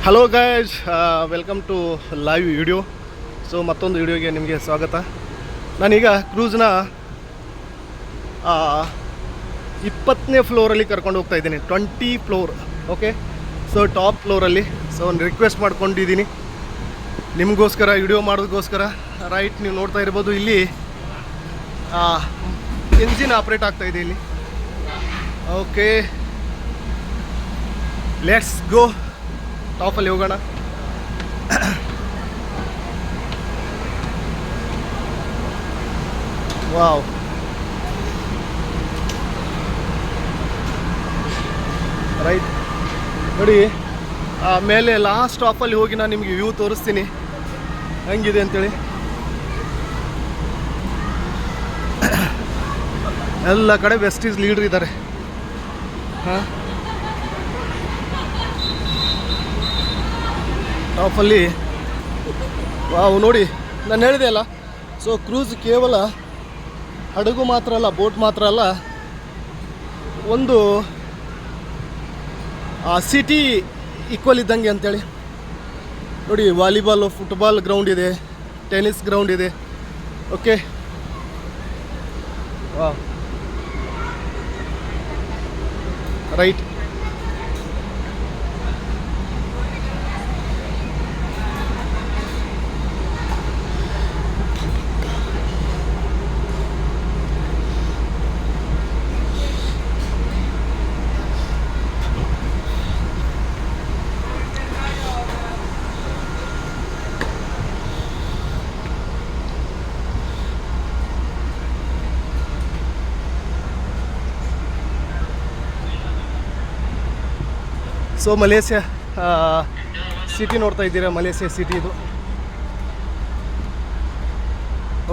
Hello guys, welcome to live video. So ಮತ್ತೊಂದು ವಿಡಿಯೋಗೆ ನಿಮಗೆ ಸ್ವಾಗತ. ನಾನೀಗ ಕ್ರೂಸ್ನ 20ನೇ ಫ್ಲೋರಲ್ಲಿ ಕರ್ಕೊಂಡು ಹೋಗ್ತಾ ಇದ್ದೀನಿ. 20 ಫ್ಲೋರ್. ಓಕೆ, ಸೊ ಟಾಪ್ ಫ್ಲೋರಲ್ಲಿ. ಸೊ ಒಂದು ರಿಕ್ವೆಸ್ಟ್ ಮಾಡ್ಕೊಂಡಿದ್ದೀನಿ ನಿಮಗೋಸ್ಕರ ವಿಡಿಯೋ ಮಾಡೋದಕ್ಕೋಸ್ಕರ. ರೈಟ್, ನೀವು ನೋಡ್ತಾ ಇರ್ಬೋದು ಇಲ್ಲಿ ಎಂಜಿನ್ ಆಪ್ರೇಟ್ ಆಗ್ತಾಯಿದೆ ಇಲ್ಲಿ. Okay, let's go. ಟಾಪಲ್ಲಿ ಹೋಗೋಣ. ವಾವ್, ರೈಟ್ ನೋಡಿ, ಮೇಲೆ ಲಾಸ್ಟ್ ಸ್ಟಾಪಲ್ಲಿ ಹೋಗಿ ನಾನು ನಿಮಗೆ ವ್ಯೂ ತೋರಿಸ್ತೀನಿ ಹೆಂಗಿದೆ ಅಂತೇಳಿ. ಎಲ್ಲ ಕಡೆ ವೆಸ್ಟೀಸ್ ಲೀಡರ್ ಇದ್ದಾರೆ. ಹಾಂ, ಟಾಪಲ್ಲಿ ವಾವ್ ನೋಡಿ, ನಾನು ಹೇಳಿದೆ ಅಲ್ಲ. ಸೊ ಕ್ರೂಸ್ ಕೇವಲ ಹಡಗು ಮಾತ್ರ ಅಲ್ಲ, ಬೋಟ್ ಮಾತ್ರ ಅಲ್ಲ, ಒಂದು ಸಿಟಿ ಈಕ್ವಲ್ ಇದ್ದಂಗೆ ಅಂತೇಳಿ. ನೋಡಿ, ವಾಲಿಬಾಲ್, ಫುಟ್ಬಾಲ್ ಗ್ರೌಂಡ್ ಇದೆ, ಟೆನ್ನಿಸ್ ಗ್ರೌಂಡ್ ಇದೆ. Okay, wow, right. So Malaysia city ನೋಡ್ತಾ ಇದ್ದೀರಾ, ಮಲೇಷ್ಯಾ ಸಿಟಿ ಇದು.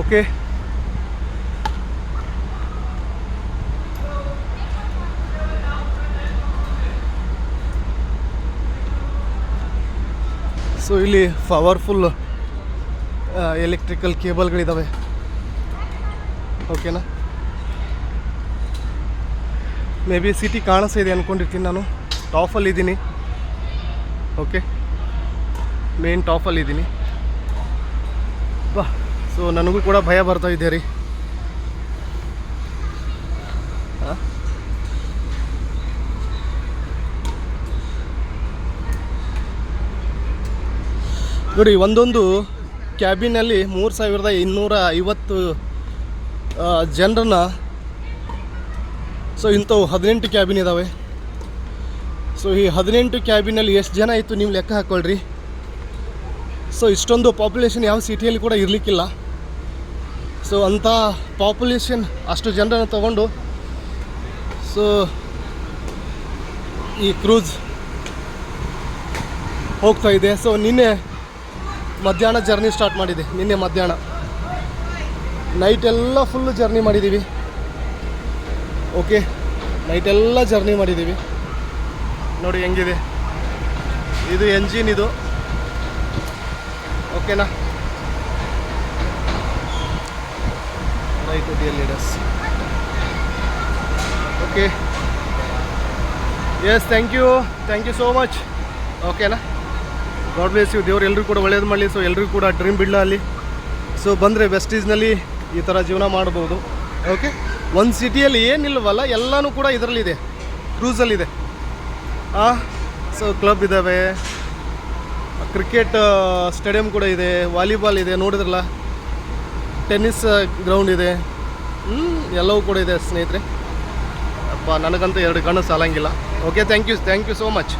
ಓಕೆ, ಸೊ ಇಲ್ಲಿ ಪವರ್ಫುಲ್ ಎಲೆಕ್ಟ್ರಿಕಲ್ ಕೇಬಲ್ಗಳಿದ್ದಾವೆ. ಓಕೆನಾ, ಮೇ ಬಿ ಸಿಟಿ ಕಾಣಿಸ್ತಾ ಇದೆ ಅಂದ್ಕೊಂಡಿರ್ತೀನಿ. ನಾನು ಟಾಪಲ್ಲಿದ್ದೀನಿ. Okay, main ಟಾಪಲ್ಲಿದ್ದೀನಿ. ಬಾ, ಸೊ ನನಗೂ ಕೂಡ ಭಯ ಬರ್ತಾ ಇದೆ ರೀ. ನೋಡಿ, ಒಂದೊಂದು ಕ್ಯಾಬಿನಲ್ಲಿ 3250 ಜನರನ್ನ. ಸೊ ಇಂಥವು 18 ಕ್ಯಾಬಿನ್ ಇದ್ದಾವೆ. ಸೊ ಈ 18 ಕ್ಯಾಬಿನಲ್ಲಿ ಎಷ್ಟು ಜನ ಇತ್ತು ನೀವು ಲೆಕ್ಕ ಹಾಕ್ಕೊಳ್ರಿ. ಸೊ ಇಷ್ಟೊಂದು ಪಾಪ್ಯುಲೇಷನ್ ಯಾವ ಸಿಟಿಯಲ್ಲಿ ಕೂಡ ಇರಲಿಕ್ಕಿಲ್ಲ. ಸೊ ಅಂಥ ಪಾಪ್ಯುಲೇಷನ್, ಅಷ್ಟು ಜನರನ್ನು ತಗೊಂಡು ಸೊ ಈ ಕ್ರೂಸ್ ಹೋಗ್ತಾ ಇದೆ. ಸೊ ನಿನ್ನೆ ಮಧ್ಯಾಹ್ನ ಜರ್ನಿ ಸ್ಟಾರ್ಟ್ ಮಾಡಿದೆ. ನಿನ್ನೆ ಮಧ್ಯಾಹ್ನ ನೈಟೆಲ್ಲ ಫುಲ್ಲು ಜರ್ನಿ ಮಾಡಿದ್ದೀವಿ. ಓಕೆ, ನೈಟೆಲ್ಲ ಜರ್ನಿ ಮಾಡಿದ್ದೀವಿ. ನೋಡಿ ಹೆಂಗಿದೆ ಇದು ಎಂಜಿನ್ ಇದು. ಓಕೆನಾ, right, dear leaders. Okay, yes, thank you so much. ಓಕೆನಾ, ಗಾಡ್ ಬ್ಲೆಸ್ ಯು. ದೇವ್ರು ಎಲ್ರಿಗೂ ಕೂಡ ಒಳ್ಳೇದು ಮಾಡಲಿ. ಸೊ ಎಲ್ರಿಗೂ ಕೂಡ ಡ್ರೀಮ್ ಬಿಡ್ಲ ಅಲ್ಲಿ. ಸೊ ಬಂದರೆ ವೆಸ್ಟೀಸ್ನಲ್ಲಿ ಈ ಥರ ಜೀವನ ಮಾಡ್ಬೋದು. ಓಕೆ, ಒಂದು ಸಿಟಿಯಲ್ಲಿ ಏನಿಲ್ವಲ್ಲ, ಎಲ್ಲನೂ ಕೂಡ ಇದರಲ್ಲಿದೆ, ಕ್ರೂಸಲ್ಲಿದೆ. ಸೊ ಕ್ಲಬ್ ಇದ್ದಾವೆ, ಕ್ರಿಕೆಟ್ ಸ್ಟೇಡಿಯಂ ಕೂಡ ಇದೆ, ವಾಲಿಬಾಲ್ ಇದೆ, ನೋಡಿದ್ರಲ್ಲ, ಟೆನ್ನಿಸ್ ಗ್ರೌಂಡ್ ಇದೆ, ಎಲ್ಲವೂ ಕೂಡ ಇದೆ ಸ್ನೇಹಿತರೆ. ಅಪ್ಪ, ನನಗಂತೂ 2 ಕಣ್ಣು ಸಾಲಂಗಿಲ್ಲ. Okay, thank you so much.